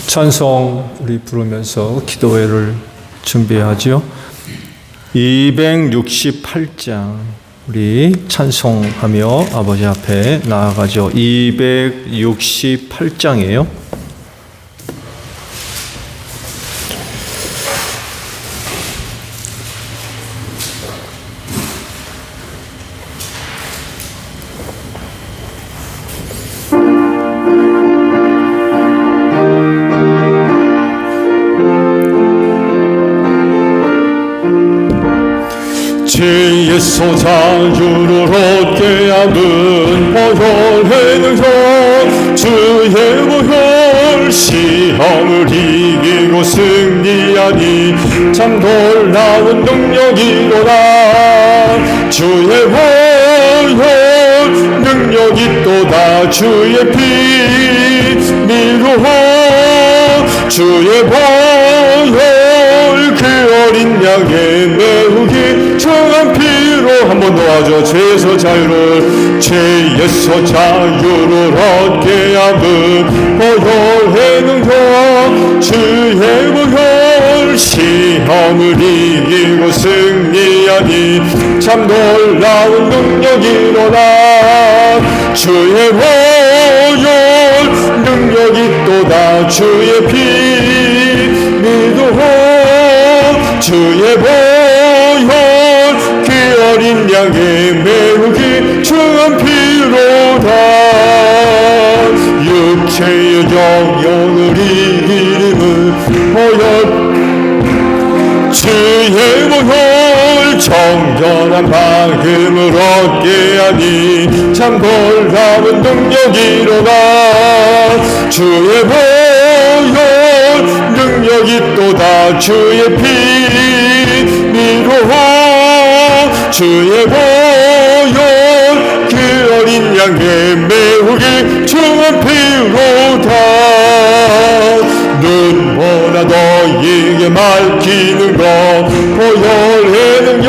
찬송 우리 부르면서 기도회를 준비하죠. 268장 우리 찬송하며 아버지 앞에 나아가죠. 268장이에요. 죄에서 자유를 얻게 하는 보혈의 능력, 주의 보혈 시험을 이기고 승리하니 참 놀라운 능력이로다. 주의 보혈 능력이 또다. 주의 피 미루어 주의 보혈 그 어린 양의 매우기 정한 피로 한번 도와줘. 죄에서 자유를 얻게 하는 보혈의 능력, 주의 보혈 시험을 이기고 승리하니 참 놀라운 능력이로다. 주의 보혈 능력이 또다. 주의 피 믿어 주의 보혈 그 어린 양의 매우기 중한 피로다. 육체의 영역을 이기는 보혈, 주의 보혈 정결한 방금을 얻게 하니 참 놀라운 능력이로다. 주의 보혈 능력이 또다. 주의 피 미루어 주의 보혈 그 어린 양의 매우기 중한 피로다. 눈보라 너희에게 밝히는 것 보혈의 능력,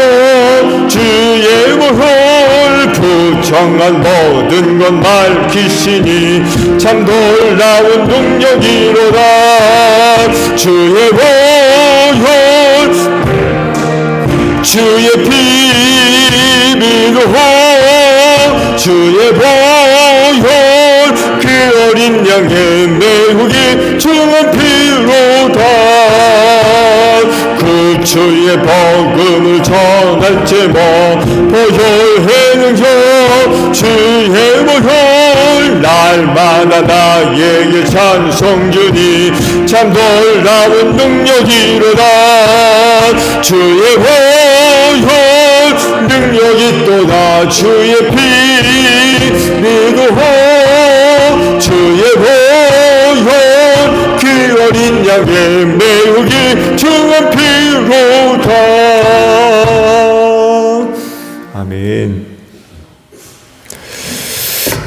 주의 보혈 부정한 모든 것 밝히시니 참 놀라운 능력이로다. 주의 보혈 주의 피 미루어 주의 보혈 그 어린 양의 매우기 중한 피로다. 그 주의 복음을 전할 제목 보혈의 능력, 주의 보혈 날마다 나에게 찬송 주니 참 놀라운 능력이로다. 주의 보혈 능력이 또다. 주의 피 믿어 주의 보혈 그 어린 양의 매우기 중한 피로다. 아멘.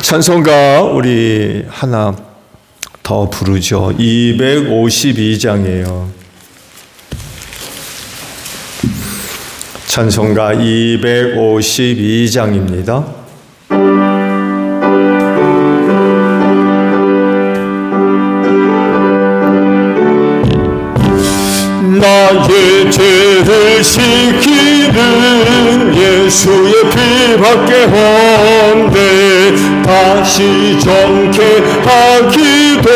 찬송가 우리 하나 더 부르죠. 252장이에요. 찬송가 252장입니다. 나의 죄를 씻기는 예수의 피밖에 없네. 다시 정케 하기도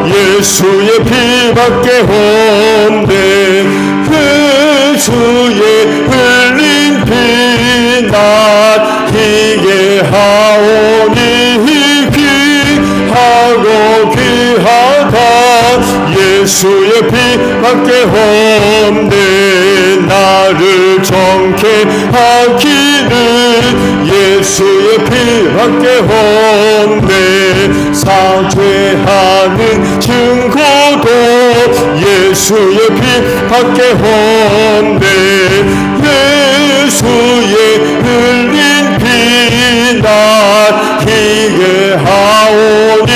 예수의 피밖에 없네. 예수의 흘린 피 나 희게 하오니 귀하고 귀하다. 예수의 피밖에 없네. 나를 정케 하기는 예수의 피밖에 없네. 사죄하는 증거도 예수의 피밖에 없네. 예수의 흘린 피 나 희게 하오니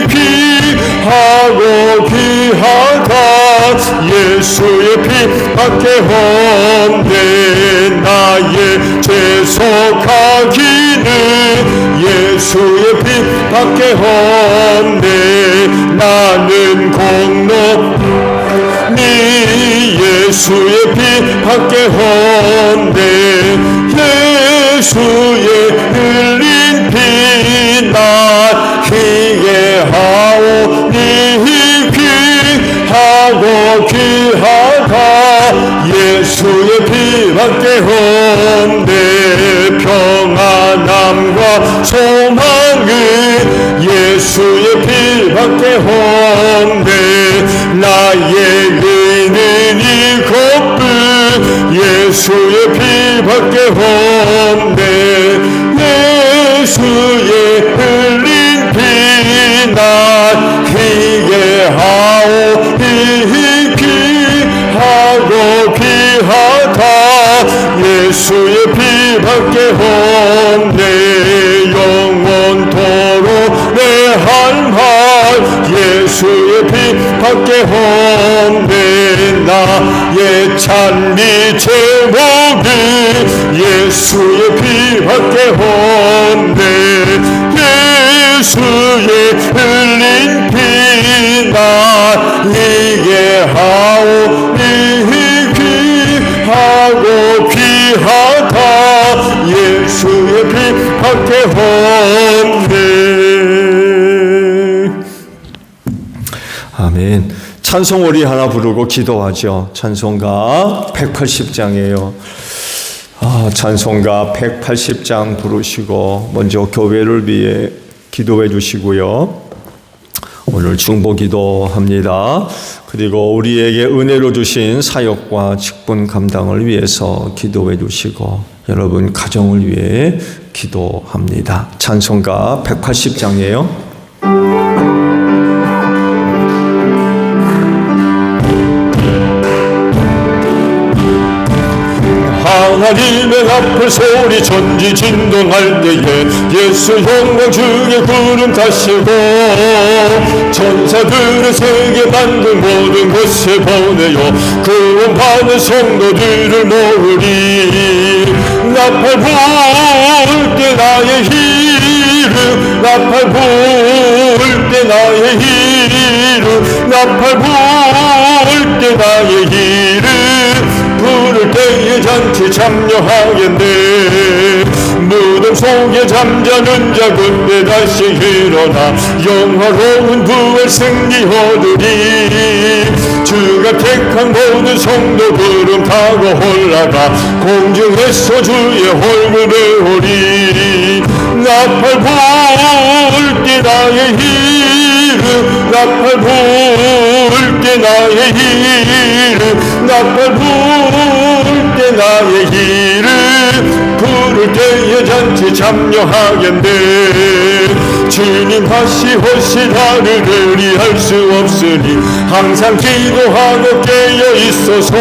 귀하고 귀하다. 예수의 피밖에 없네. 나의 죄 속하기는 예수의 피밖에 없네. 나는 예수의 피 밖에 없네. 예수의 흘린 피 나 희게하오니 귀하고 귀하다. 예수의 피 밖에 없네. 평안함과 소망은 예수의 피 밖에 없네. 나의 의는 이것뿐 예수의 피 밖에 없네. 예수의 흘린 피 나 희게하오니 귀하고 귀하다. 예수의 피 밖에 없네. 영원토록 내 할 말 예수의 피 밖에 없네. 나의 찬미 제목은 예수의 피 밖에 없네. 예수의 흘린 피 나 희게하오니 귀하고 귀하다. 예수의 피 밖에 없네. 아멘. 찬송 우리 하나 부르고 기도하죠. 찬송가 180장이에요. 찬송가 180장 부르시고 먼저 교회를 위해 기도해 주시고요. 오늘 중보 기도합니다. 그리고 우리에게 은혜로 주신 사역과 직분 감당을 위해서 기도해 주시고 여러분 가정을 위해 기도합니다. 찬송가 180장이에요. 하나님의 앞을 소리 전지진동할 때에 예수 영광 중에 구름 타시고 천사들을 세계 만든 모든 곳에 보내어 구원받은 성도들을 모으리. 나팔 불 때 나의 이름 나팔 불 때 나의 이름 나팔 불 때 나의 이름 부를 때에 잔치 참여하겠네. 무덤 속에 잠자는 자 그때 다시 일어나 영화로운 부활 승리 얻으리. 주가 택한 모든 성도 구름 타고 올라가 공중에서 주의 얼굴 배우리. 나팔 불 때 나의 이름 나팔 불 때 나의 이름 나팔 불 때 나의 이름 부를 때에 잔치 참여하겠네. 주님 다시 오시라를 의리할 수 없으니 항상 기도하고 깨어 있어서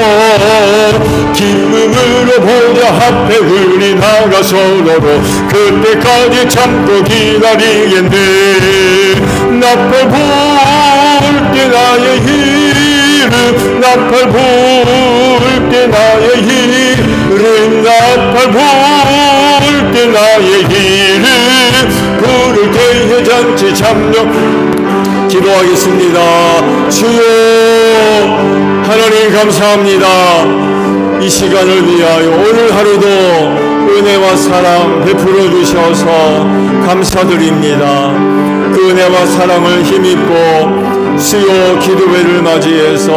기쁨으로 보좌 앞에 우리 나가 서로로 그때까지 참고 기다리겠네. 나팔 불 때 나의 이름 나팔 불 때 나의 이름 나팔 불 때 나의 이름 부를 때에 잔치 참여 기도하겠습니다. 주여 하나님 감사합니다. 이 시간을 위하여 오늘 하루도 은혜와 사랑 베풀어 주셔서 감사드립니다. 그 은혜와 사랑을 힘입고 수요 기도회를 맞이해서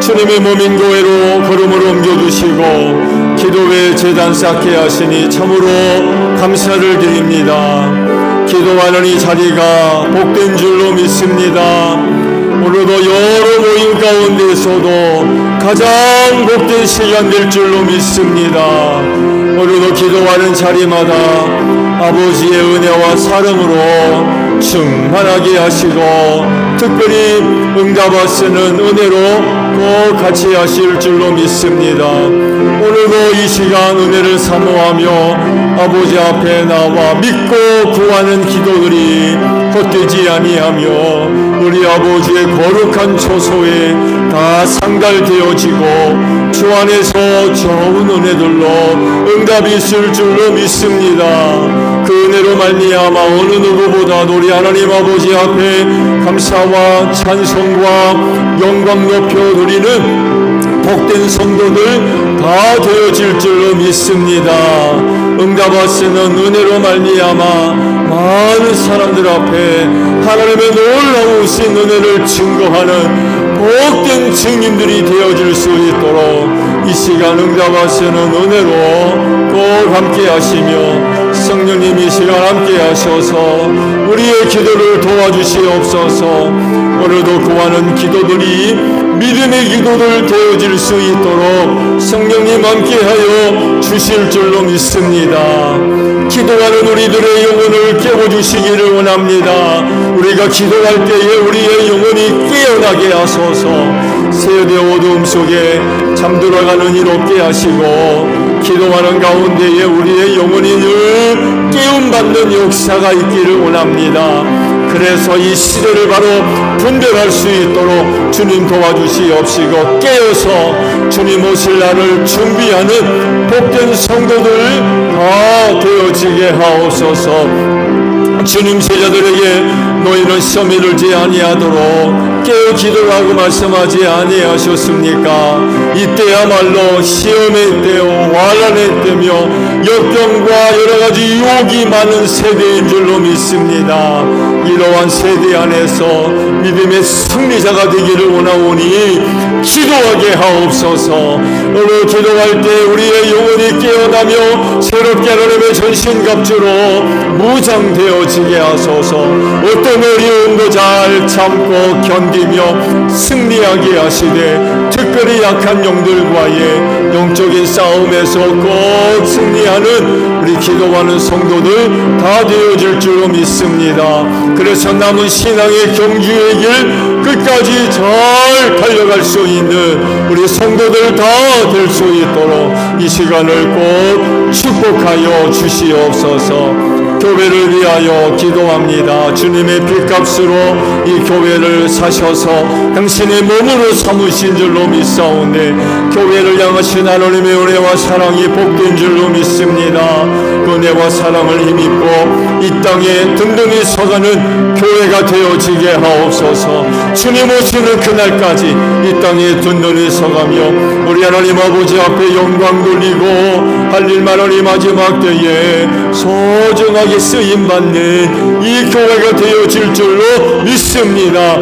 주님의 몸인 교회로 걸음을 옮겨주시고 기도회 제단 쌓게 하시니 참으로 감사를 드립니다. 기도하는 이 자리가 복된 줄로 믿습니다. 오늘도 여러 모임 가운데서도 가장 복된 시간 될 줄로 믿습니다. 오늘도 기도하는 자리마다 아버지의 은혜와 사랑으로 충만하게 하시고 특별히 응답하시는 은혜로 꼭 같이 하실 줄로 믿습니다. 오늘도 이 시간 은혜를 사모하며 아버지 앞에 나와 믿고 구하는 기도들이 헛되지 아니하며 우리 아버지의 거룩한 초소에 다 상달되어지고 주 안에서 좋은 은혜들로 응답이 있을 줄로 믿습니다. 그 은혜로 말미암아 어느 누구보다도 우리 하나님 아버지 앞에 감사와 찬송과 영광 높여 드리는 복된 복된 성도들 다 되어질 줄로 믿습니다. 응답하시는 은혜로 말미암아 많은 사람들 앞에 하나님의 놀라우신 은혜를 증거하는 복된 증인들이 되어질 수 있도록 이 시간 응답하시는 은혜로 꼭 함께 하시며 성령님 이 시간 함께 하셔서 우리의 기도를 도와주시옵소서. 오늘도 구하는 기도들이 믿음의 기도들 되어질 수 있도록 성령님 함께하여 주실 줄로 믿습니다. 기도하는 우리들의 영혼을 깨워주시기를 원합니다. 우리가 기도할 때에 우리의 영혼이 깨어나게 하소서. 세대 어두움 속에 잠들어가는 일 없게 하시고 기도하는 가운데에 우리의 영혼이 늘 깨움받는 역사가 있기를 원합니다. 그래서 이 시대를 바로 분별할 수 있도록 주님 도와주시옵시고 깨어서 주님 오실 날을 준비하는 복된 성도들 다 되어지게 하옵소서. 주님 제자들에게 너희는 시험에 들지 아니하도록 깨어 기도하고 말씀하지 아니하셨습니까? 이때야말로 시험의 때요 환난의 때며 역경과 여러가지 유혹이 많은 세대인 줄로 믿습니다. 이러한 세대 안에서 믿음의 승리자가 되기를 원하오니 기도하게 하옵소서. 오늘 기도할 때 우리의 영혼이 깨어나며 새롭게 하나님의 전신갑주로 무장되어지게 하소서. 어떤 어려움도 잘 참고 견디며 승리하게 하시되 특별히 약한 영들과의 영적인 싸움에서 꼭 승리하는 우리 기도하는 성도들 다 되어질 줄로 믿습니다. 그래서 남은 신앙의 경주의 길 끝까지 잘 달려갈 수 있는 우리 성도들 다 될 수 있도록 이 시간을 꼭 축복하여 주시옵소서. 교회를 위하여 기도합니다. 주님의 핏값으로 이 교회를 사셔서 당신의 몸으로 삼으신 줄로 믿사오니 교회를 향하신 하나님의 은혜와 사랑이 복된 줄로 믿습니다. 그 은혜와 사랑을 힘입고 이 땅에 든든히 서가는 교회가 되어지게 하옵소서. 주님 오시는 그날까지 이 땅에 든든히 서가며 우리 하나님 아버지 앞에 영광 돌리고 할 일만 이 마지막 때에 소중하게 쓰임받는 이 교회가 되어질 줄로 믿습니다.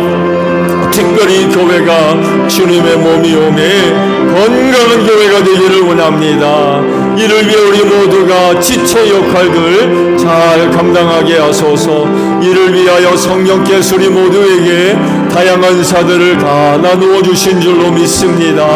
특별히 교회가 주님의 몸이 오매 건강한 교회가 되기를 원합니다. 이를 위해 우리 모두가 지체 역할들 잘 감당하게 하소서. 이를 위하여 성령께서 우리 모두에게 다양한 은사들을 다 나누어 주신 줄로 믿습니다.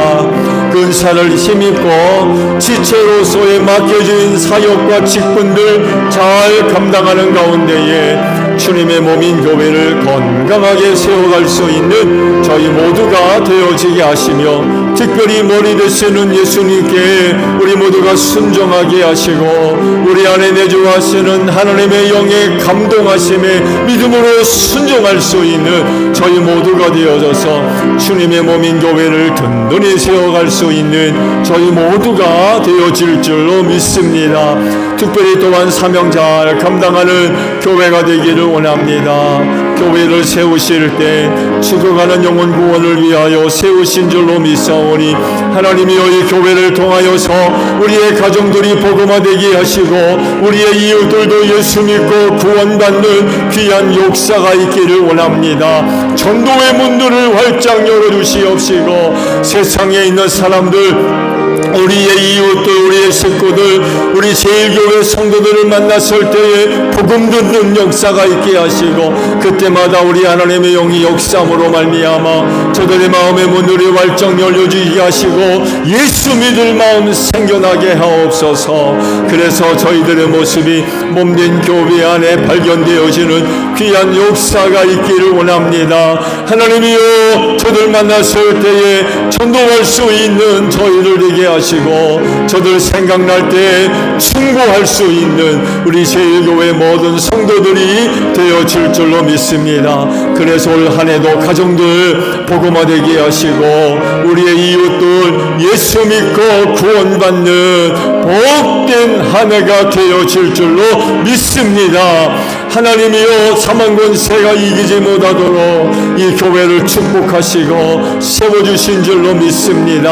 그 은사를 힘입고 지체로서의 맡겨진 사역과 직분들 잘 감당하는 가운데에 주님의 몸인 교회를 건강하게 세워갈 수 있는 저희 모두가 되어지게 하시며 특별히 머리 되시는 예수님께 우리 모두가 순종하게 하시고 우리 안에 내주하시는 하나님의 영의 감동하심에 믿음으로 순종할 수 있는 저희 모두가 되어져서 주님의 몸인 교회를 든든히 세워갈 수 있는 저희 모두가 되어질 줄로 믿습니다. 특별히 또한 사명 잘 감당하는 교회가 되기를 원합니다. 교회를 세우실 때 죽어가는 영혼 구원을 위하여 세우신 줄로 믿사오니 하나님이여 이 교회를 통하여서 우리의 가정들이 복음화되게 하시고 우리의 이웃들도 예수 믿고 구원받는 귀한 역사가 있기를 원합니다. 전도의 문들을 활짝 열어주시옵시고 세상에 있는 사람들 우리의 이웃들, 우리의 식구들, 우리 제일교회 성도들을 만났을 때에 복음 듣는 역사가 있게 하시고 그때마다 우리 하나님의 영이 역사함으로 말미암아 저들의 마음의 문들이 활짝 열려지게 하시고 예수 믿을 마음 생겨나게 하옵소서. 그래서 저희들의 모습이 몸된 교회 안에 발견되어지는 귀한 역사가 있기를 원합니다. 하나님이여 저들 만났을 때에 전도할 수 있는 저희를 되게 하시고 저들 생각날 때 충고할 수 있는 우리 제일교회 모든 성도들이 되어질 줄로 믿습니다. 그래서 올 한해도 가정들 복음화되게 하시고 우리의 이웃들 예수 믿고 구원받는 복된 한 해가 되어질 줄로 믿습니다. 하나님이여 사망 권세가 이기지 못하도록 이 교회를 축복하시고 세워주신 줄로 믿습니다.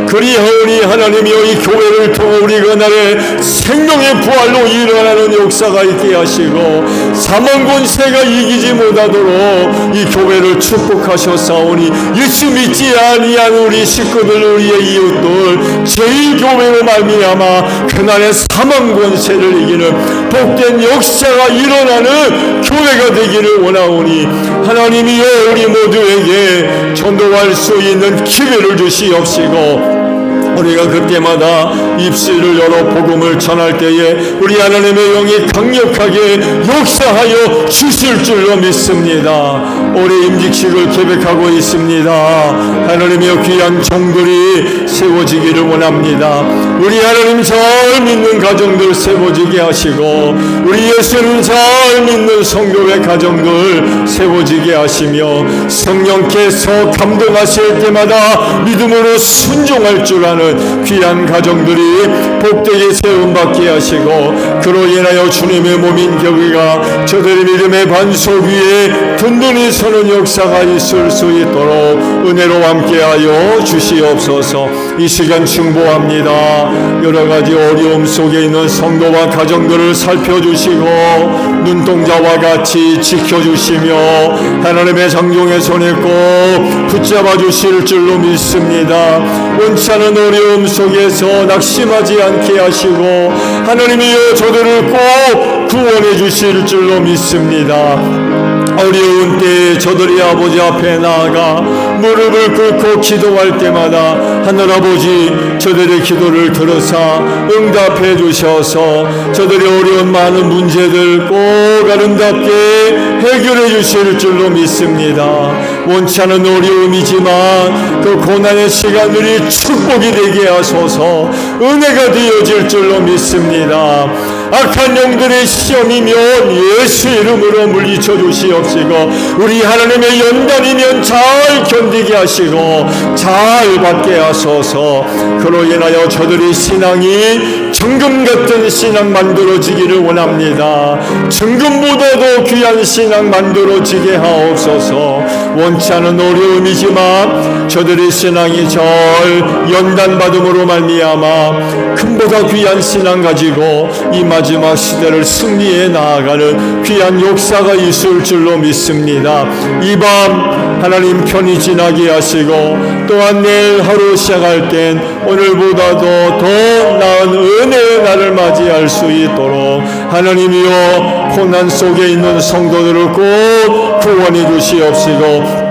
그리하오니 하나님이여 이 교회를 통해 우리 그날에 생명의 부활로 일어나는 역사가 있게 하시고 사망 권세가 이기지 못하도록 이 교회를 축복하셨사오니 예수 믿지 아니한 우리 식구들 우리의 이웃들 제1교회로 말미암아 그날의 사망 권세를 이기는 복된 역사가 일어나는 교회가 되기를 원하오니 하나님이여 우리 모두에게 전도할 수 있는 기회를 주시옵시고 우리가 그때마다 입술을 열어 복음을 전할 때에 우리 하나님의 영이 강력하게 역사하여 주실 줄로 믿습니다. 올해 임직식을 계획하고 있습니다. 하나님의 귀한 종들이 세워지기를 원합니다. 우리 하나님 잘 믿는 가정들 세워지게 하시고 우리 예수님 잘 믿는 성도의 가정들 세워지게 하시며 성령께서 감동하실 때마다 믿음으로 순종할 줄 아는 귀한 가정들이 복되게 세움받게 하시고 그로 인하여 주님의 몸인 교회가 저들의 믿음의 반석 위에 든든히 서는 역사가 있을 수 있도록 은혜로 함께하여 주시옵소서. 이 시간 충고합니다. 여러가지 어려움 속에 있는 성도와 가정들을 살펴주시고 눈동자와 같이 지켜주시며 하나님의 장종의 손에 꼭 붙잡아 주실 줄로 믿습니다. 원치 않은 어려움 속에서 낙심하지 않게 하시고 하나님이여 저들을 꼭 구원해 주실 줄로 믿습니다. 어려운 때에 저들이 아버지 앞에 나아가 무릎을 꿇고 기도할 때마다 하늘아버지 저들의 기도를 들으사 응답해 주셔서 저들의 어려운 많은 문제들 꼭 아름답게 해결해 주실 줄로 믿습니다. 원치 않은 어려움이지만 그 고난의 시간들이 축복이 되게 하소서 은혜가 되어질 줄로 믿습니다. 악한 영들의 시험이면 예수 이름으로 물리쳐 주시옵시고 우리 하나님의 연단이면 잘 견디게 하시고 잘 받게 하소서. 그로 인하여 저들의 신앙이 정금 같은 신앙 만들어지기를 원합니다. 정금보다도 귀한 신앙 만들어지게 하옵소서. 원치 않은 어려움이지만 저들의 신앙이 잘 연단받음으로 말미암아 금보다 귀한 신앙 가지고 이 마지막 시대를 승리해 나아가는 귀한 역사가 있을 줄로 믿습니다. 이 밤 하나님 편히 지나게 하시고 또한 내일 하루 시작할 땐 오늘보다도 더 나은 은혜의 날을 맞이할 수 있도록 하나님이여 고난 속에 있는 성도들을 꼭 구원해 주시옵시고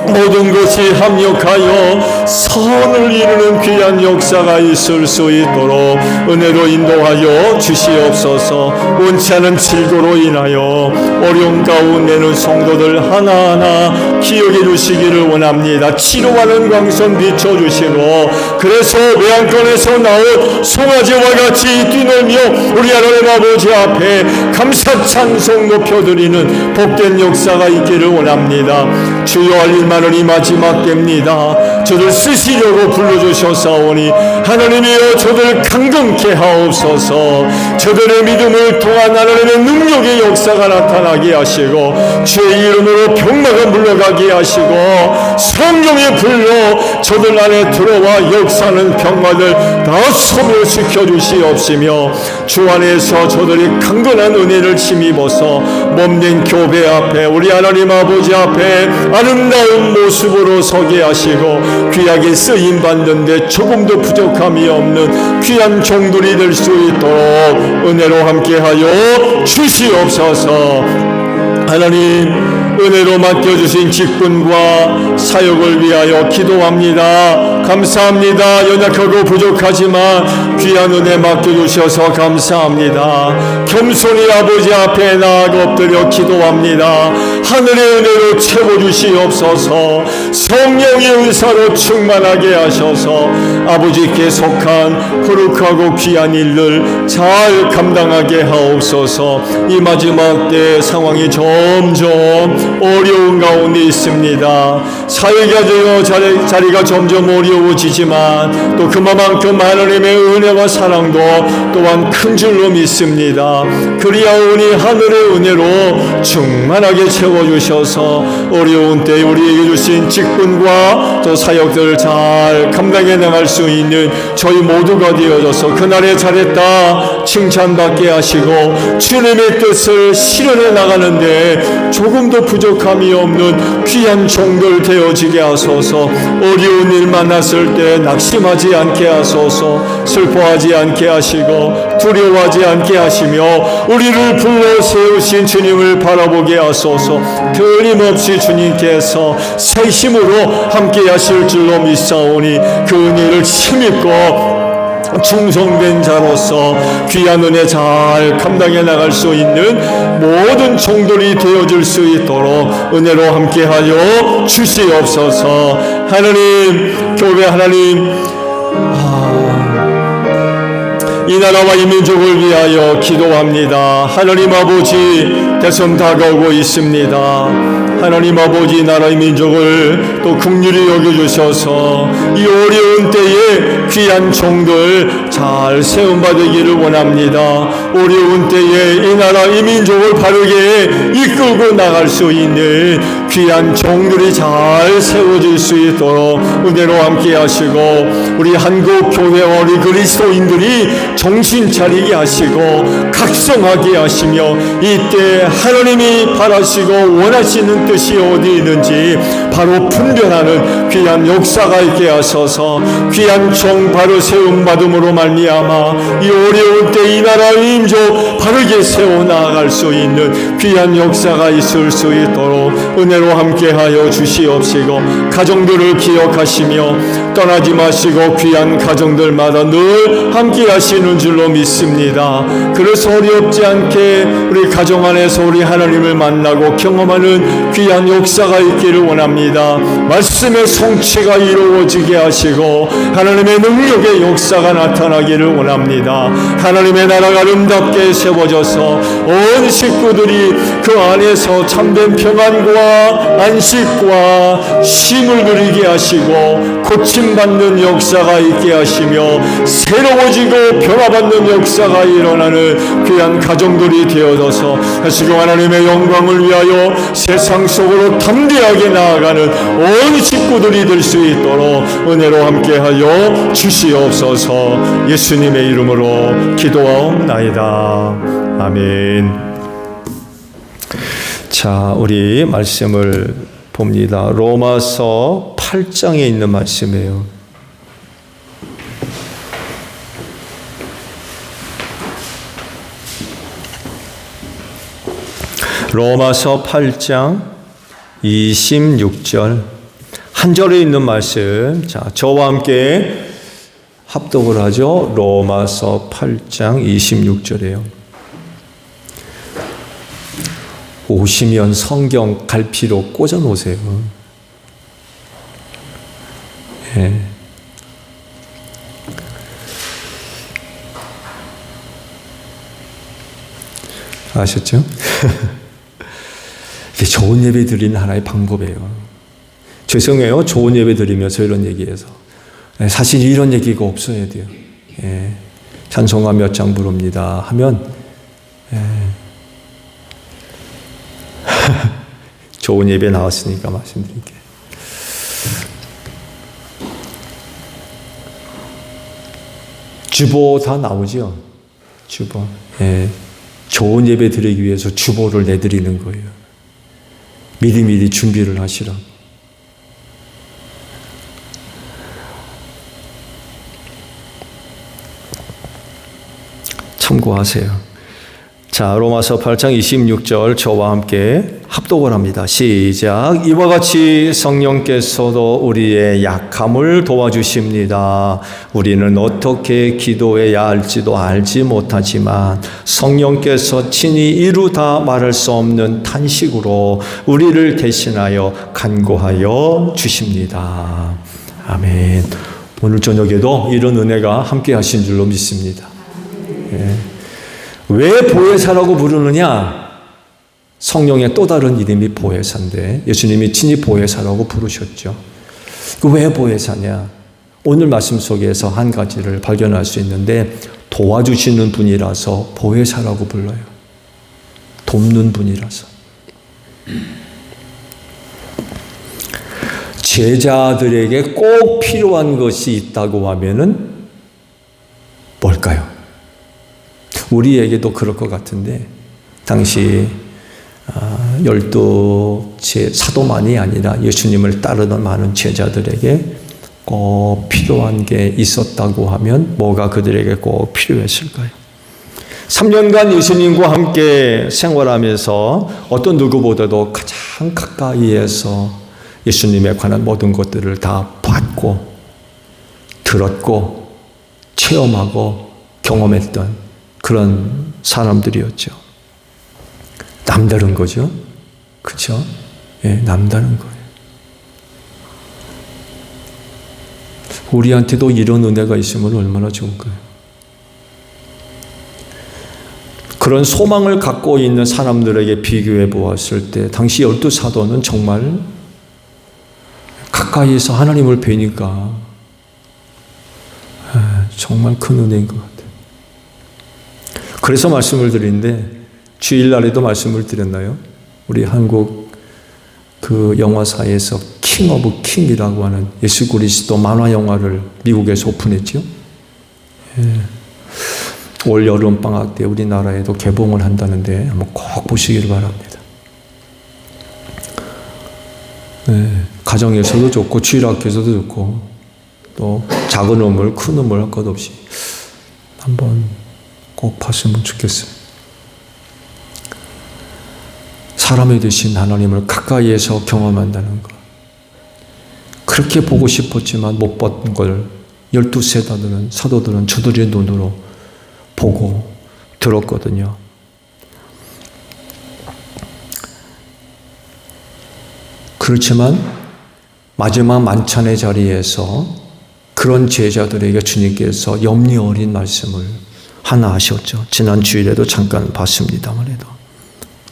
모든 것이 합력하여 선을 이루는 귀한 역사가 있을 수 있도록 은혜로 인도하여 주시옵소서. 원치 않은 질고로 인하여 어려움 가운데는 성도들 하나하나 기억해 주시기를 원합니다. 치료하는 광선 비춰주시고 그래서 외양간에서 나온 송아지와 같이 뛰놀며 우리 하나님 아버지 앞에 감사 찬송 높여드리는 복된 역사가 있기를 원합니다. 주여 할 일만 이 마지막 때입니다. 저들 쓰시려고 불러주셨사오니 하나님이여 저들 강건케 하옵소서. 저들의 믿음을 통한 하나님의 능력의 역사가 나타나게 하시고 주의 이름으로 병마가 물러가게 하시고 성령의 불로 저들 안에 들어와 역사하는 병마들 다 소멸시켜 주시옵시며 주 안에서 저들이 강건한 은혜를 힘입어서 몸된 교회 앞에 우리 하나님 아버지 앞에 아름다운 모습으로 서게 하시고 귀하게 쓰임 받는데 조금도 부족함이 없는 귀한 종들이 될 수 있도록 은혜로 함께하여 주시옵소서. 하나님 은혜로 맡겨주신 직분과 사역을 위하여 기도합니다. 감사합니다. 연약하고 부족하지만 귀한 은혜 맡겨주셔서 감사합니다. 겸손히 아버지 앞에 나아가 엎드려 기도합니다. 하늘의 은혜로 채워주시옵소서. 성령의 은사로 충만하게 하셔서 아버지께 속한 거룩하고 귀한 일을 잘 감당하게 하옵소서. 이 마지막 때 상황이 점점 어려운 가운데 있습니다. 사회가 되어 자리가 점점 어려워 어려워지지만 또 그만큼 하나님의 은혜와 사랑도 또한 큰 줄로 믿습니다. 그리하오니 하늘의 은혜로 충만하게 채워주셔서 어려운 때 우리에게 주신 직분과 또 사역들을 잘 감당해 나갈 수 있는 저희 모두가 되어져서 그날에 잘했다 칭찬받게 하시고 주님의 뜻을 실현해 나가는데 조금도 부족함이 없는 귀한 종들 되어지게 하소서. 어려운 일 만났을 때 낙심하지 않게 하소서. 슬퍼하지 않게 하시고 두려워하지 않게 하시며 우리를 불러 세우신 주님을 바라보게 하소서. 틀림없이 주님께서 새 힘으로 함께 하실 줄로 믿사오니 그 은혜를 힘입고 충성된 자로서 귀한 은혜 잘 감당해 나갈 수 있는 모든 종들이 되어줄 수 있도록 은혜로 함께하여 주시옵소서. 하나님, 교회 하나님, 이 나라와 이 민족을 위하여 기도합니다. 하나님 아버지, 대선 다가오고 있습니다. 하나님 아버지, 나라의 민족을 또 긍휼히 여겨주셔서 이 어려운 때에 귀한 종들 잘 세움받으기를 원합니다. 어려운 때에 이 나라 이 민족을 바르게 이끌고 나갈 수 있는 귀한 종들이 잘 세워질 수 있도록 은혜로 함께 하시고 우리 한국 교회와 우리 그리스도인들이 정신 차리게 하시고 각성하게 하시며 이때 하나님이 바라시고 원하시는 뜻이 어디 있는지 바로 분별하는 귀한 역사가 있게 하소서. 귀한 종 바로 세움받음으로 말미암아 이 어려운 때 이 나라 민족 바르게 세워나갈 수 있는 귀한 역사가 있을 수 있도록 은혜로 함께하여 주시옵시고 가정들을 기억하시며 떠나지 마시고 귀한 가정들마다 늘 함께하시는 줄로 믿습니다. 그래서 어렵지 않게 우리 가정 안에서 우리 하나님을 만나고 경험하는 귀한 역사가 있기를 원합니다. 말씀의 성취가 이루어지게 하시고 하나님의 능력의 역사가 나타나기를 원합니다. 하나님의 나라가 아름답게 세워져서 온 식구들이 그 안에서 참된 평안과 안식과 쉼을 누리게 하시고 고침받는 역사가 있게 하시며 새로워지고 변화받는 역사가 일어나는 귀한 가정들이 되어져서 하시고 하나님의 영광을 위하여 세상 속으로 담대하게 나아가는 온 식구들이 될 수 있도록 은혜로 함께하여 주시옵소서. 예수님의 이름으로 기도하옵나이다. 아멘. 자, 우리 말씀을 봅니다. 로마서 8장에 있는 말씀이에요. 로마서 8장 26절 한 절에 있는 말씀. 자, 저와 함께 합독을 하죠. 로마서 8장 26절이에요. 오시면 성경 갈피로 꽂아 놓으세요. 예. 아셨죠? 이게 좋은 예배 드리는 하나의 방법이에요. 죄송해요. 좋은 예배 드리면서 이런 얘기해서. 사실 이런 얘기가 없어야 돼요. 예. 찬송가 몇 장 부릅니다 하면 좋은 예배 나왔으니까 말씀드릴게요. 주보 다 나오죠? 주보. 예. 좋은 예배 드리기 위해서 주보를 내드리는 거예요. 미리미리 준비를 하시라고. 참고하세요. 자, 로마서 8장 26절 저와 함께 합독을 합니다. 시작. 이와 같이 성령께서도 우리의 약함을 도와주십니다. 우리는 어떻게 기도해야 할지도 알지 못하지만 성령께서 친히 이루다 말할 수 없는 탄식으로 우리를 대신하여 간구하여 주십니다. 아멘. 오늘 저녁에도 이런 은혜가 함께 하신 줄로 믿습니다. 예. 왜 보혜사라고 부르느냐? 성령의 또 다른 이름이 보혜사인데 예수님이 친히 보혜사라고 부르셨죠. 왜 보혜사냐? 오늘 말씀 속에서 한 가지를 발견할 수 있는데 도와주시는 분이라서 보혜사라고 불러요. 돕는 분이라서. 제자들에게 꼭 필요한 것이 있다고 하면은 뭘까요? 우리에게도 그럴 것 같은데 당시 12 사도만이 아니라 예수님을 따르던 많은 제자들에게 꼭 필요한 게 있었다고 하면 뭐가 그들에게 꼭 필요했을까요? 3년간 예수님과 함께 생활하면서 어떤 누구보다도 가장 가까이에서 예수님에 관한 모든 것들을 다 봤고 들었고 체험하고 경험했던 그런 사람들이었죠. 남다른 거죠. 그렇죠? 예, 남다른 거예요. 우리한테도 이런 은혜가 있으면 얼마나 좋을까요? 그런 소망을 갖고 있는 사람들에게 비교해 보았을 때 당시 12사도는 정말 가까이에서 하나님을 뵈니까 정말 큰 은혜인 것 같아요. 그래서 말씀을 드리는데 주일날에도 말씀을 드렸나요? 우리 한국 그 영화사에서 킹 오브 킹이라고 하는 예수 그리스도 만화 영화를 미국에서 오픈했죠. 올 여름 방학 때 우리나라에도 개봉을 한다는데 한번 꼭 보시기를 바랍니다. 가정에서도 좋고 주일학교에서도 좋고 또 작은 우물 큰 우물 할 것 없이 한번 꼭 봤으면 좋겠어요. 사람이 되신 하나님을 가까이에서 경험한다는 것. 그렇게 보고 싶었지만 못 봤던 걸 12세자들은 사도들은 저들의 눈으로 보고 들었거든요. 그렇지만 마지막 만찬의 자리에서 그런 제자들에게 주님께서 염려 어린 말씀을 하나 하셨죠. 지난 주일에도 잠깐 봤습니다만 해도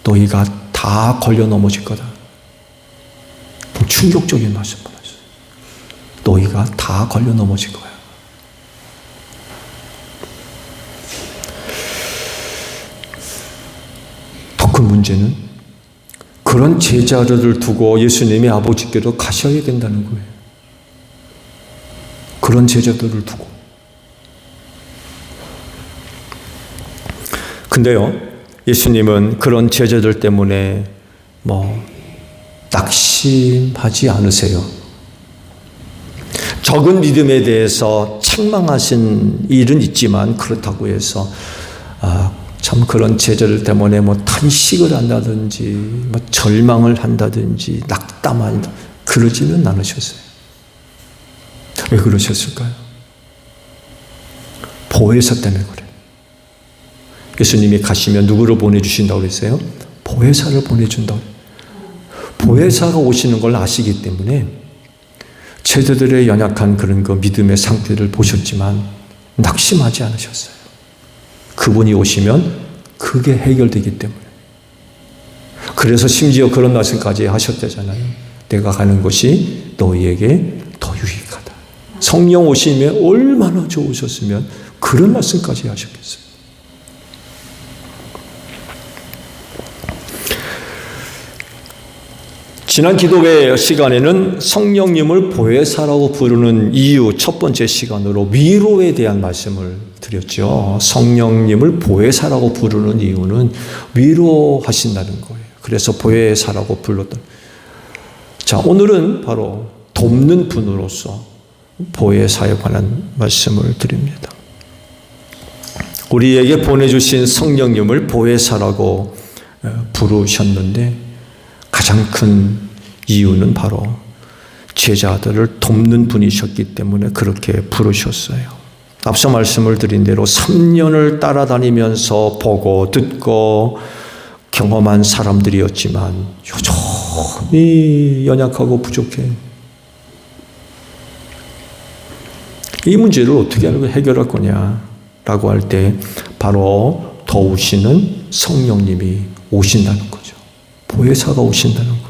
너희가 다 걸려 넘어질 거다. 충격적인 말씀을 하셨어요. 너희가 다 걸려 넘어질 거야. 더 큰 문제는 그런 제자들을 두고 예수님이 아버지께로 가셔야 된다는 거예요. 그런 제자들을 두고. 근데요, 예수님은 그런 제자들 때문에 낙심하지 않으세요. 적은 믿음에 대해서 책망하신 일은 있지만 그렇다고 해서 참 그런 제자들 때문에 탄식을 한다든지 절망을 한다든지 낙담한다 그러지는 않으셨어요. 왜 그러셨을까요? 보혜사 때문에 그래요. 예수님이 가시면 누구를 보내주신다고 그랬어요? 보혜사를 보내준다고. 보혜사가 오시는 걸 아시기 때문에 제자들의 연약한 그런 그 믿음의 상태를 보셨지만 낙심하지 않으셨어요. 그분이 오시면 그게 해결되기 때문에. 그래서 심지어 그런 말씀까지 하셨잖아요. 내가 가는 것이 너희에게 더 유익하다. 성령 오시면 얼마나 좋으셨으면 그런 말씀까지 하셨겠어요. 지난 기도회 시간에는 성령님을 보혜사라고 부르는 이유 첫 번째 시간으로 위로에 대한 말씀을 드렸죠. 성령님을 보혜사라고 부르는 이유는 위로하신다는 거예요. 그래서 보혜사라고 불렀던. 자, 오늘은 바로 돕는 분으로서 보혜사에 관한 말씀을 드립니다. 우리에게 보내주신 성령님을 보혜사라고 부르셨는데 가장 큰 이유는 바로 제자들을 돕는 분이셨기 때문에 그렇게 부르셨어요. 앞서 말씀을 드린 대로 3년을 따라다니면서 보고 듣고 경험한 사람들이었지만 여전히 연약하고 부족해. 이 문제를 어떻게 해결할 거냐라고 할 때 바로 도우시는 성령님이 오신다는 거죠. 보혜사가 오신다는 거예요.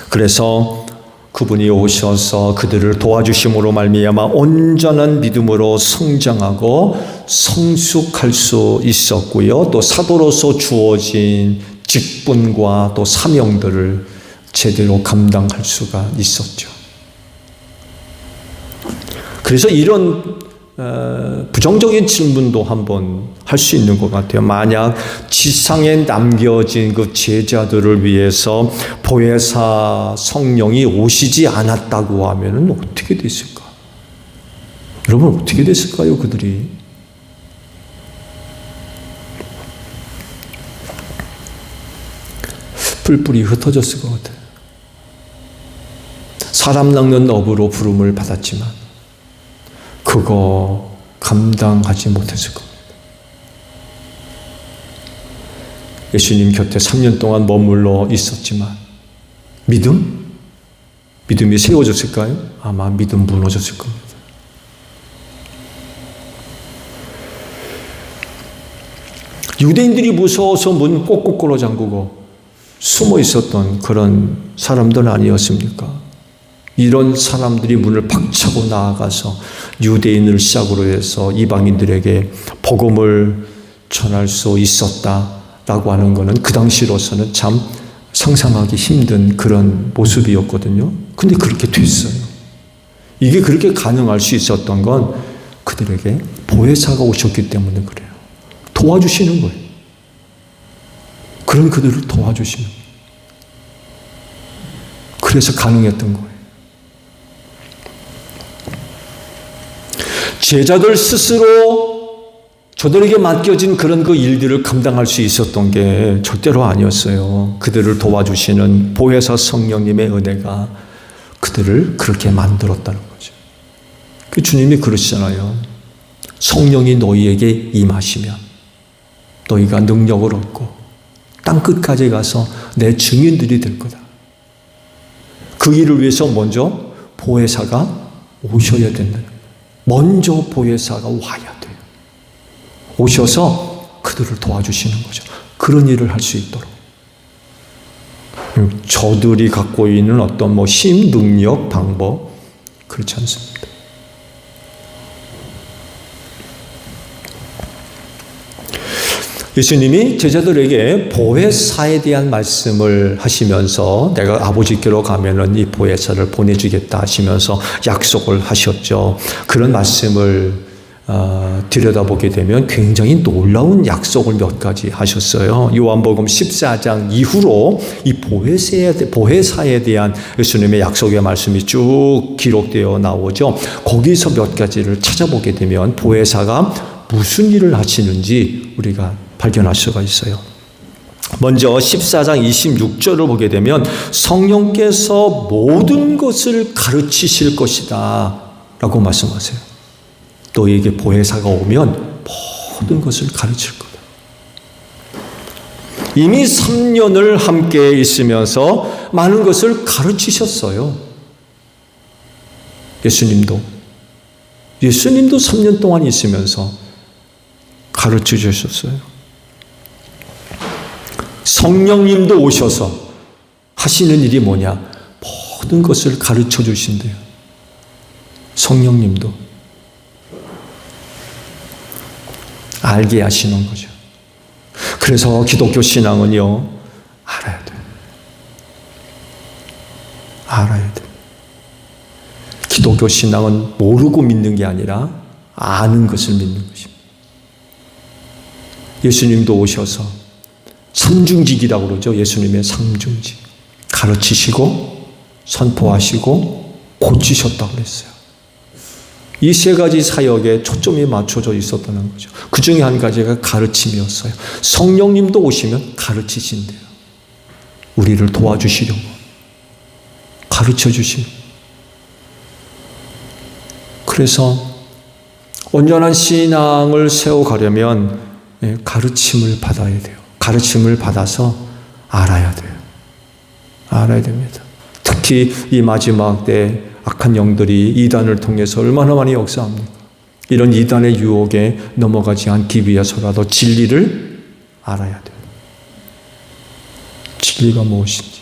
그래서 그분이 오셔서 그들을 도와주심으로 말미암아 온전한 믿음으로 성장하고 성숙할 수 있었고요. 또 사도로서 주어진 직분과 또 사명들을 제대로 감당할 수가 있었죠. 그래서 이런 부정적인 질문도 한번 할 수 있는 것 같아요. 만약 지상에 남겨진 그 제자들을 위해서 보혜사 성령이 오시지 않았다고 하면 어떻게 됐을까? 여러분, 어떻게 됐을까요, 그들이? 뿔뿔이 흩어졌을 것 같아요. 사람 낚는 어부로 부름을 받았지만 그거 감당하지 못했을 겁니다. 예수님 곁에 3년 동안 머물러 있었지만 믿음이 세워졌을까요? 아마 믿음 무너졌을 겁니다. 유대인들이 무서워서 문 꼭꼭 걸어 잠그고 숨어 있었던 그런 사람들은 아니었습니까? 이런 사람들이 문을 박차고 나아가서 유대인을 시작으로 해서 이방인들에게 복음을 전할 수 있었다라고 하는 것은 그 당시로서는 참 상상하기 힘든 그런 모습이었거든요. 근데 그렇게 됐어요. 이게 그렇게 가능할 수 있었던 건 그들에게 보혜사가 오셨기 때문에 그래요. 도와주시는 거예요. 그런 그들을 도와주시는 거예요. 그래서 가능했던 거예요. 제자들 스스로 저들에게 맡겨진 그런 그 일들을 감당할 수 있었던 게 절대로 아니었어요. 그들을 도와주시는 보혜사 성령님의 은혜가 그들을 그렇게 만들었다는 거죠. 그 주님이 그러시잖아요. 성령이 너희에게 임하시면 너희가 능력을 얻고 땅끝까지 가서 내 증인들이 될 거다. 그 일을 위해서 먼저 보혜사가 오셔야 된다는 거예요. 먼저 보혜사가 와야 돼요. 오셔서 그들을 도와주시는 거죠. 그런 일을 할 수 있도록. 저들이 갖고 있는 어떤 힘, 능력, 방법 그렇지 않습니다. 예수님이 제자들에게 보혜사에 대한 말씀을 하시면서 내가 아버지께로 가면은 이 보혜사를 보내주겠다 하시면서 약속을 하셨죠. 그런 말씀을 들여다보게 되면 굉장히 놀라운 약속을 몇 가지 하셨어요. 요한복음 14장 이후로 이 보혜사에 대한 예수님의 약속의 말씀이 쭉 기록되어 나오죠. 거기서 몇 가지를 찾아보게 되면 보혜사가 무슨 일을 하시는지 우리가 발견할 수가 있어요. 먼저 14장 26절을 보게 되면 성령께서 모든 것을 가르치실 것이다 라고 말씀하세요. 너희에게 보혜사가 오면 모든 것을 가르칠 거다. 이미 3년을 함께 있으면서 많은 것을 가르치셨어요. 예수님도 3년 동안 있으면서 가르쳐 주셨어요. 성령님도 오셔서 하시는 일이 뭐냐? 모든 것을 가르쳐 주신대요. 성령님도 알게 하시는 거죠. 그래서 기독교 신앙은요, 알아야 돼요. 알아야 돼요. 기독교 신앙은 모르고 믿는 게 아니라 아는 것을 믿는 것입니다. 예수님도 오셔서 삼중직이라고 그러죠. 예수님의 삼중직. 가르치시고 선포하시고 고치셨다고 그랬어요. 이 세 가지 사역에 초점이 맞춰져 있었다는 거죠. 그 중에 한 가지가 가르침이었어요. 성령님도 오시면 가르치신대요. 우리를 도와주시려고. 가르쳐 주시고. 그래서 온전한 신앙을 세워가려면 가르침을 받아야 돼요. 가르침을 받아서 알아야 돼요. 알아야 됩니다. 특히 이 마지막 때 악한 영들이 이단을 통해서 얼마나 많이 역사합니까? 이런 이단의 유혹에 넘어가지 않기 위해서라도 진리를 알아야 돼요. 진리가 무엇인지.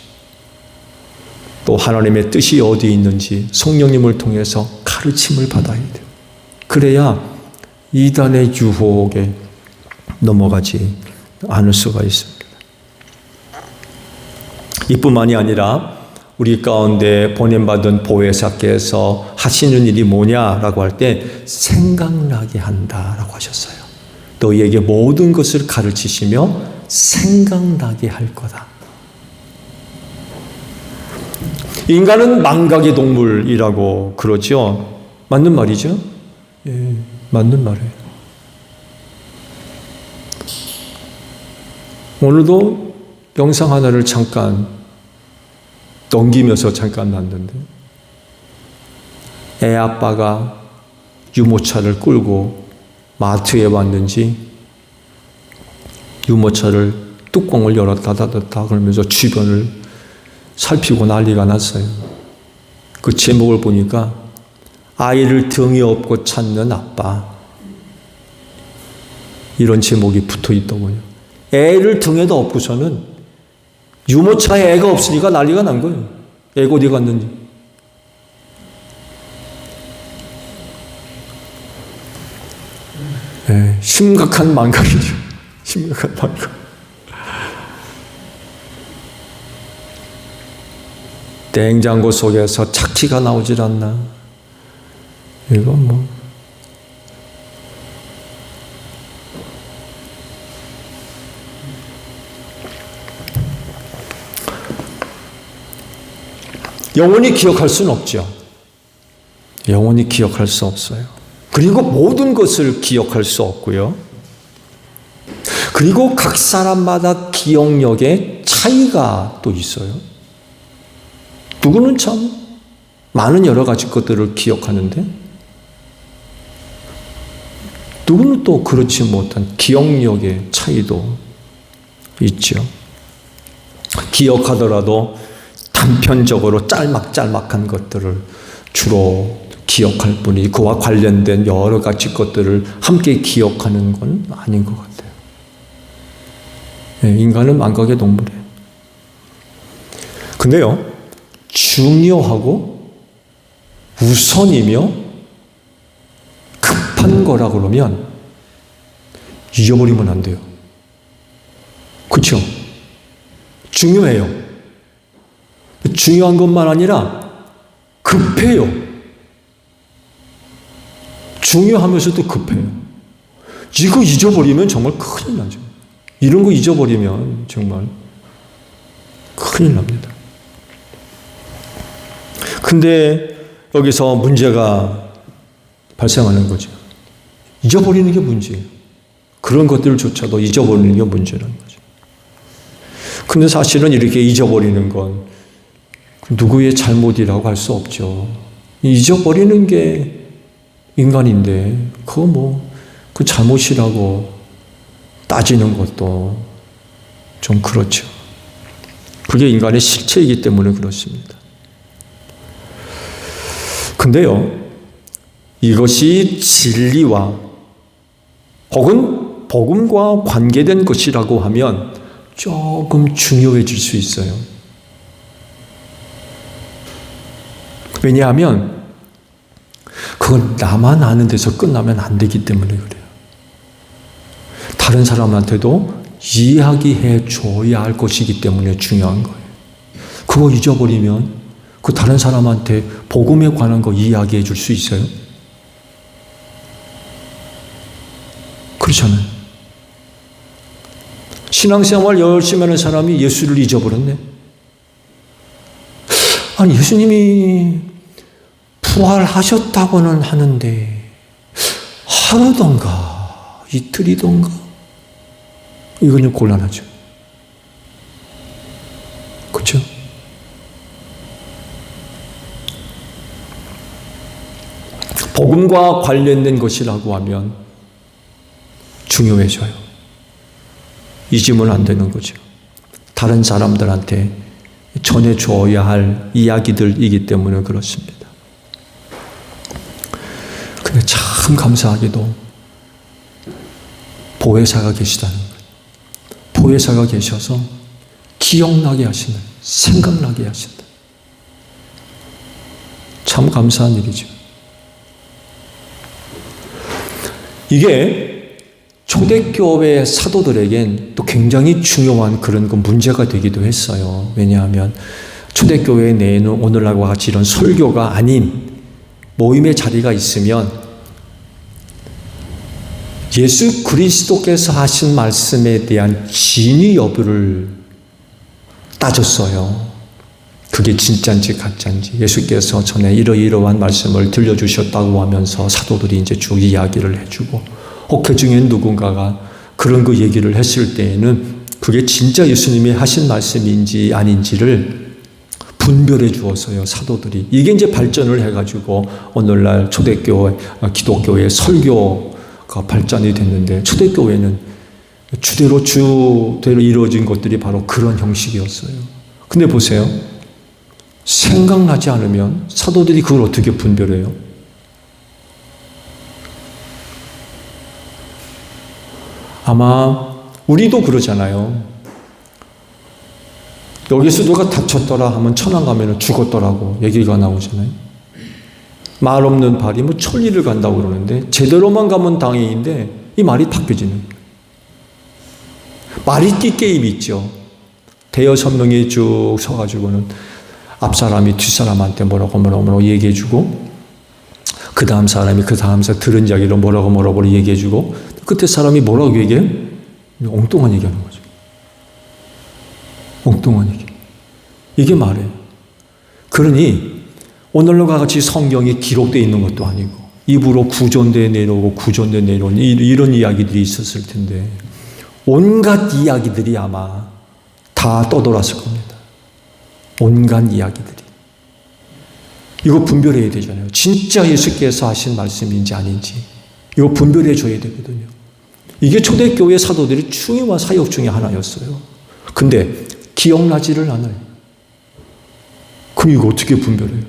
또 하나님의 뜻이 어디에 있는지 성령님을 통해서 가르침을 받아야 돼요. 그래야 이단의 유혹에 넘어가지 않을 수가 있습니다. 이뿐만이 아니라 우리 가운데 보냄받은 보혜사께서 하시는 일이 뭐냐라고 할 때 생각나게 한다라고 하셨어요. 너희에게 모든 것을 가르치시며 생각나게 할 거다. 인간은 망각의 동물이라고 그러죠. 맞는 말이죠? 예, 맞는 말이에요. 오늘도 영상 하나를 잠깐 넘기면서 잠깐 났는데, 애 아빠가 유모차를 끌고 마트에 왔는지 유모차를 뚜껑을 열었다 닫았다 그러면서 주변을 살피고 난리가 났어요. 그 제목을 보니까 아이를 등에 업고 찾는 아빠, 이런 제목이 붙어 있더군요. 애를 등에다 업고서는 유모차에 애가 없으니까 난리가 난 거예요. 애가 어디 갔는지. 네, 심각한 망각이죠. 심각한 망각. 냉장고 속에서 착취가 나오질 않나. 이건 뭐. 영원히 기억할 수는 없죠. 영원히 기억할 수 없어요. 그리고 모든 것을 기억할 수 없고요. 그리고 각 사람마다 기억력에 차이가 또 있어요. 누구는 참 많은 여러 가지 것들을 기억하는데 누구는 또 그렇지 못한 기억력의 차이도 있죠. 기억하더라도 단편적으로 짤막짤막한 것들을 주로 기억할 뿐이 그와 관련된 여러 가지 것들을 함께 기억하는 건 아닌 것 같아요. 네, 인간은 망각의 동물이에요. 근데요, 중요하고 우선이며 급한 거라 그러면 잊어버리면 안 돼요. 그렇죠? 중요해요. 중요한 것만 아니라 급해요. 중요하면서도 급해요. 이거 잊어버리면 정말 큰일 나죠. 이런 거 잊어버리면 정말 큰일 납니다. 근데 여기서 문제가 발생하는 거죠. 잊어버리는 게 문제예요. 그런 것들조차도 잊어버리는 게 문제라는 거죠. 근데 사실은 이렇게 잊어버리는 건 누구의 잘못이라고 할 수 없죠. 잊어버리는 게 인간인데 그거 뭐 그 잘못이라고 따지는 것도 좀 그렇죠. 그게 인간의 실체이기 때문에 그렇습니다. 근데요, 이것이 진리와 혹은 복음과 관계된 것이라고 하면 조금 중요해질 수 있어요. 왜냐하면 그건 나만 아는 데서 끝나면 안 되기 때문에 그래요. 다른 사람한테도 이야기해 줘야 할 것이기 때문에 중요한 거예요. 그거 잊어버리면 그 다른 사람한테 복음에 관한 거 이야기해 줄 수 있어요? 그렇잖아요. 신앙생활 열심히 하는 사람이 예수를 잊어버렸네. 아니, 예수님이 부활하셨다고는 하는데 하루던가 이틀이던가 이건 좀 곤란하죠. 그렇죠? 복음과 관련된 것이라고 하면 중요해져요. 잊으면 안 되는 거죠. 다른 사람들한테 전해줘야 할 이야기들이기 때문에 그렇습니다. 근데 참 감사하게도 보혜사가 계시다는 거예요. 보혜사가 계셔서 기억나게 하시는, 생각나게 하신다. 참 감사한 일이죠. 이게 초대교회 사도들에겐 또 굉장히 중요한 그런 그 문제가 되기도 했어요. 왜냐하면 초대교회 내에는 오늘날과 같이 이런 설교가 아닌 모임의 자리가 있으면 예수 그리스도께서 하신 말씀에 대한 진위 여부를 따졌어요. 그게 진짜인지 가짜인지, 예수께서 전에 이러이러한 말씀을 들려주셨다고 하면서 사도들이 이제 쭉 이야기를 해주고, 그 중에 누군가가 그런 그 얘기를 했을 때에는 그게 진짜 예수님이 하신 말씀인지 아닌지를 분별해 주었어요, 사도들이. 이게 이제 발전을 해가지고 오늘날 초대교회, 기독교의 설교가 발전이 됐는데, 초대교회는 주대로 이루어진 것들이 바로 그런 형식이었어요. 근데 보세요. 생각나지 않으면 사도들이 그걸 어떻게 분별해요? 아마 우리도 그러잖아요. 여기서 누가 다쳤더라 하면 천안 가면 죽었더라고 얘기가 나오잖아요. 말 없는 발이 뭐 천리를 간다고 그러는데 제대로만 가면 당행인데 이 말이 바뀌어지는 거예요. 말잇기 게임 있죠. 대여섯 명이 쭉 서가지고는 앞사람이 뒷사람한테 뭐라고 얘기해주고, 그 다음 사람이 그 다음서 들은 이야기로 뭐라고 얘기해주고, 끝에 사람이 뭐라고 얘기해? 엉뚱한 얘기하는 거죠. 엉뚱한 얘기. 이게 말이에요. 그러니 오늘과 같이 성경에 기록되어 있는 것도 아니고 입으로 구전대 내려오고 구전대 내려오는 이런 이야기들이 있었을 텐데 온갖 이야기들이 아마 다 떠돌았을 겁니다. 온갖 이야기들이. 이거 분별해야 되잖아요. 진짜 예수께서 하신 말씀인지 아닌지 이거 분별해 줘야 되거든요. 이게 초대교회 사도들의 중요한 사역 중에 하나였어요. 근데 기억나지를 않아요. 그럼 이거 어떻게 분별해요?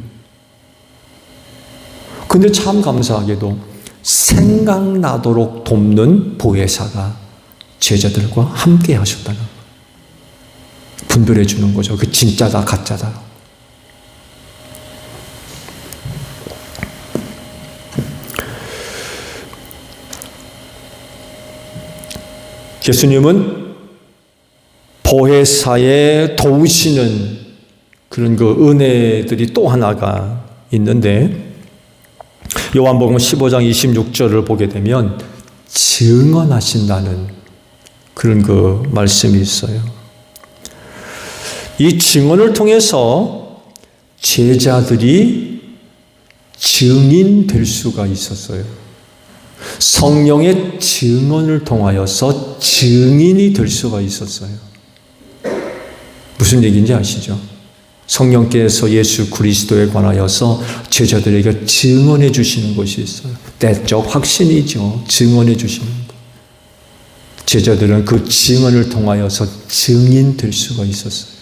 근데 참 감사하게도 생각나도록 돕는 보혜사가 제자들과 함께 하셨다는 거예요. 분별해 주는 거죠. 그 진짜다 가짜다. 예수님은 보혜사에 도우시는 그런 그 은혜들이 또 하나가 있는데, 요한복음 15장 26절을 보게 되면 증언하신다는 그런 그 말씀이 있어요. 이 증언을 통해서 제자들이 증인될 수가 있었어요. 성령의 증언을 통하여서 증인이 될 수가 있었어요. 무슨 얘기인지 아시죠? 성령께서 예수 그리스도에 관하여서 제자들에게 증언해 주시는 것이 있어요. 때적 확신이죠. 증언해 주시는 것. 제자들은 그 증언을 통하여서 증인될 수가 있었어요.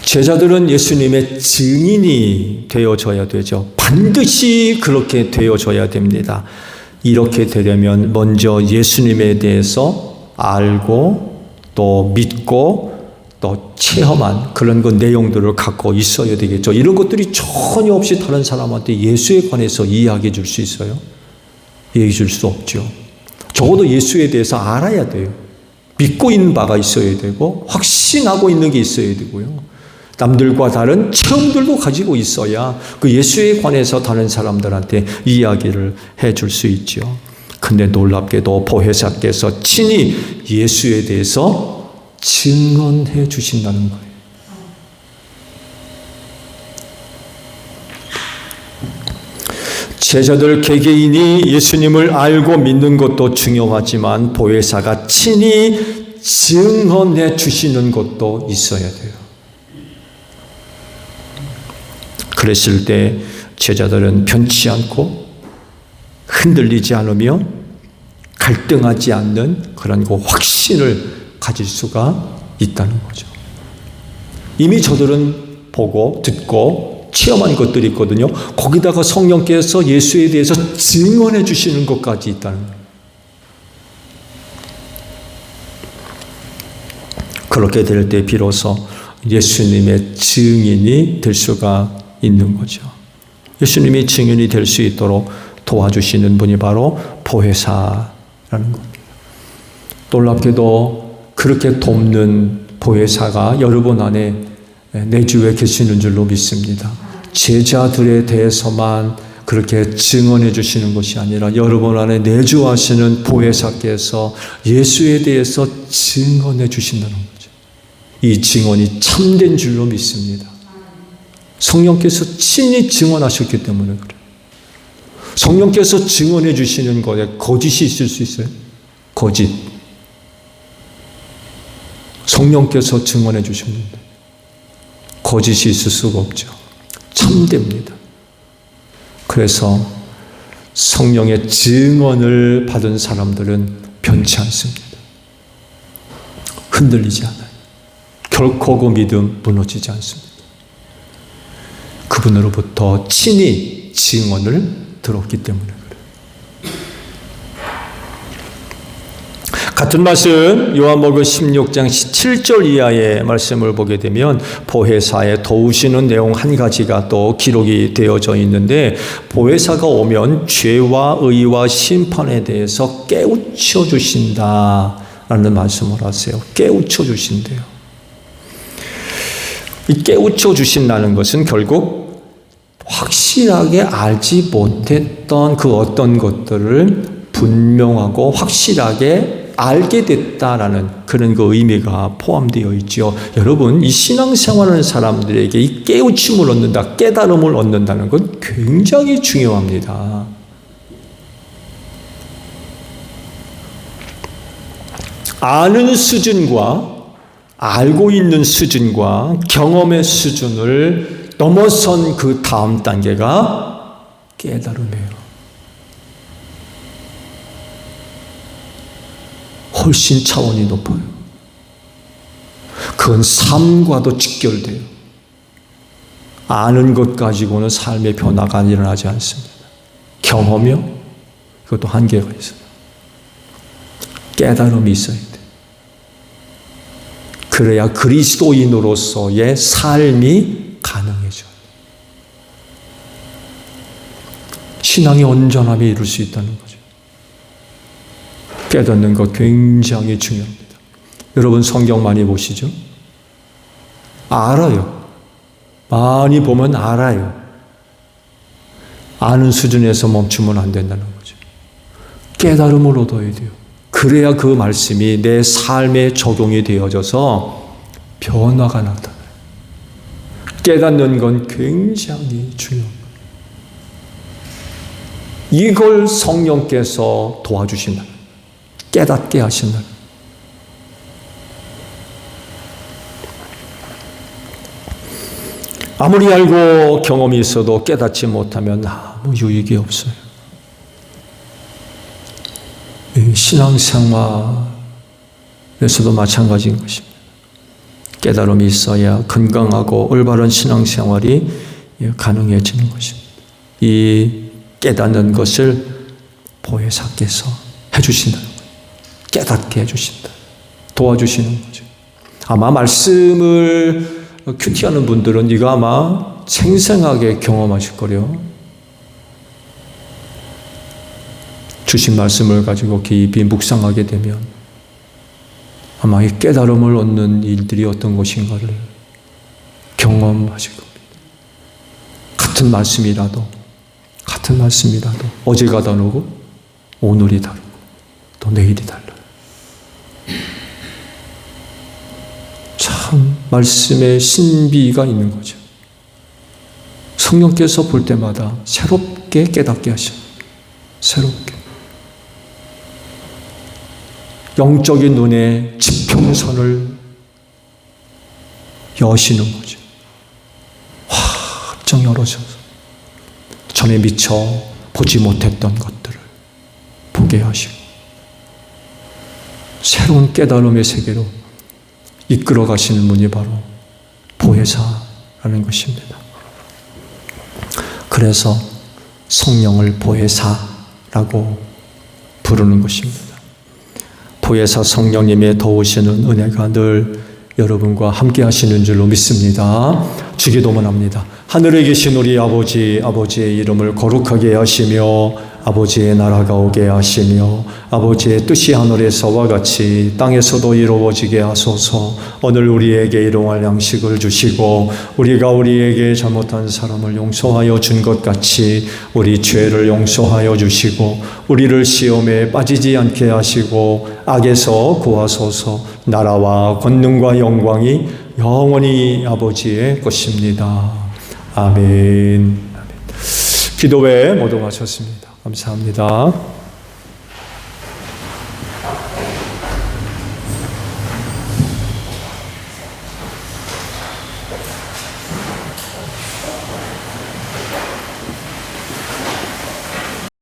제자들은 예수님의 증인이 되어져야 되죠. 반드시 그렇게 되어져야 됩니다. 이렇게 되려면 먼저 예수님에 대해서 알고 또 믿고 또 체험한 그런 그 내용들을 갖고 있어야 되겠죠. 이런 것들이 전혀 없이 다른 사람한테 예수에 관해서 이야기해 줄 수 있어요? 얘기해 줄 수 없죠. 적어도 예수에 대해서 알아야 돼요. 믿고 있는 바가 있어야 되고 확신하고 있는 게 있어야 되고요. 남들과 다른 체험들도 가지고 있어야 그 예수에 관해서 다른 사람들한테 이야기를 해줄 수 있죠. 근데 놀랍게도 보혜사께서 친히 예수에 대해서 증언해 주신다는 거예요. 제자들 개개인이 예수님을 알고 믿는 것도 중요하지만 보혜사가 친히 증언해 주시는 것도 있어야 돼요. 그랬을 때 제자들은 변치 않고 흔들리지 않으며 갈등하지 않는 그런 그 확신을 가질 수가 있다는 거죠. 이미 저들은 보고 듣고 체험한 것들이 있거든요. 거기다가 성령께서 예수에 대해서 증언해 주시는 것까지 있다는 거예요. 그렇게 될 때 비로소 예수님의 증인이 될 수가 있는 거죠. 예수님이 증인이 될 수 있도록 도와주시는 분이 바로 보혜사라는 겁니다. 놀랍게도 그렇게 돕는 보혜사가 여러분 안에 내주에 계시는 줄로 믿습니다. 제자들에 대해서만 그렇게 증언해 주시는 것이 아니라 여러분 안에 내주하시는 보혜사께서 예수에 대해서 증언해 주신다는 거죠. 이 증언이 참된 줄로 믿습니다. 성령께서 친히 증언하셨기 때문에 그래요. 성령께서 증언해 주시는 것에 거짓이 있을 수 있어요? 거짓. 성령께서 증언해 주셨는데 거짓이 있을 수가 없죠. 참됩니다. 그래서 성령의 증언을 받은 사람들은 변치 않습니다. 흔들리지 않아요. 결코 그 믿음 무너지지 않습니다. 그분으로부터 친히 증언을 들었기 때문에 그래요. 같은 말씀 요한복음 16장 7절 이하의 말씀을 보게 되면 보혜사의 도우시는 내용 한 가지가 또 기록이 되어져 있는데, 보혜사가 오면 죄와 의와 심판에 대해서 깨우쳐 주신다라는 말씀을 하세요. 깨우쳐 주신대요. 이 깨우쳐 주신다는 것은 결국 확실하게 알지 못했던 그 어떤 것들을 분명하고 확실하게 알게 됐다라는 그런 그 의미가 포함되어 있죠. 여러분, 이 신앙생활하는 사람들에게 이 깨우침을 얻는다, 깨달음을 얻는다는 건 굉장히 중요합니다. 아는 수준과 알고 있는 수준과 경험의 수준을 넘어선 그 다음 단계가 깨달음이에요. 훨씬 차원이 높아요. 그건 삶과도 직결돼요. 아는 것 가지고는 삶의 변화가 일어나지 않습니다. 경험이요? 그것도 한계가 있어요. 깨달음이 있어야 돼요. 그래야 그리스도인으로서의 삶이 가능해져요. 신앙의 온전함이 이룰 수 있다는 거죠. 깨닫는 것 굉장히 중요합니다. 여러분 성경 많이 보시죠? 알아요. 많이 보면 알아요. 아는 수준에서 멈추면 안 된다는 거죠. 깨달음을 얻어야 돼요. 그래야 그 말씀이 내 삶에 적용이 되어져서 변화가 나타나요. 깨닫는 건 굉장히 중요합니다. 이걸 성령께서 도와주신다. 깨닫게 하신다. 아무리 알고 경험이 있어도 깨닫지 못하면 아무 유익이 없어요. 신앙생활에서도 마찬가지인 것입니다. 깨달음이 있어야 건강하고 올바른 신앙생활이 가능해지는 것입니다. 이 깨닫는 것을 보혜사께서 해주신다는 거예요. 깨닫게 해주신다. 도와주시는 거죠. 아마 말씀을 큐티하는 분들은 이거 아마 생생하게 경험하실 거래요. 주신 말씀을 가지고 깊이 묵상하게 되면 아마 이 깨달음을 얻는 일들이 어떤 것인가를 경험하실 겁니다. 같은 말씀이라도 어제가 다르고 오늘이 다르고 또 내일이 달라요. 참 말씀에 신비가 있는 거죠. 성령께서 볼 때마다 새롭게 깨닫게 하셔요. 새롭게. 영적인 눈에 지평선을 여시는 거죠. 활짝 열어져서 전에 미처 보지 못했던 것들을 보게 하시고 새로운 깨달음의 세계로 이끌어 가시는 분이 바로 보혜사라는 것입니다. 그래서 성령을 보혜사라고 부르는 것입니다. 보혜사 성령님의 도우시는 은혜가 늘 여러분과 함께 하시는 줄로 믿습니다. 주기도문 합니다. 하늘에 계신 우리 아버지, 아버지의 이름을 거룩하게 하시며 아버지의 나라가 오게 하시며 아버지의 뜻이 하늘에서와 같이 땅에서도 이루어지게 하소서. 오늘 우리에게 일용할 양식을 주시고 우리가 우리에게 잘못한 사람을 용서하여 준 것 같이 우리 죄를 용서하여 주시고 우리를 시험에 빠지지 않게 하시고 악에서 구하소서. 나라와 권능과 영광이 영원히 아버지의 것입니다. 아멘. 기도회 모두 마쳤습니다. 감사합니다.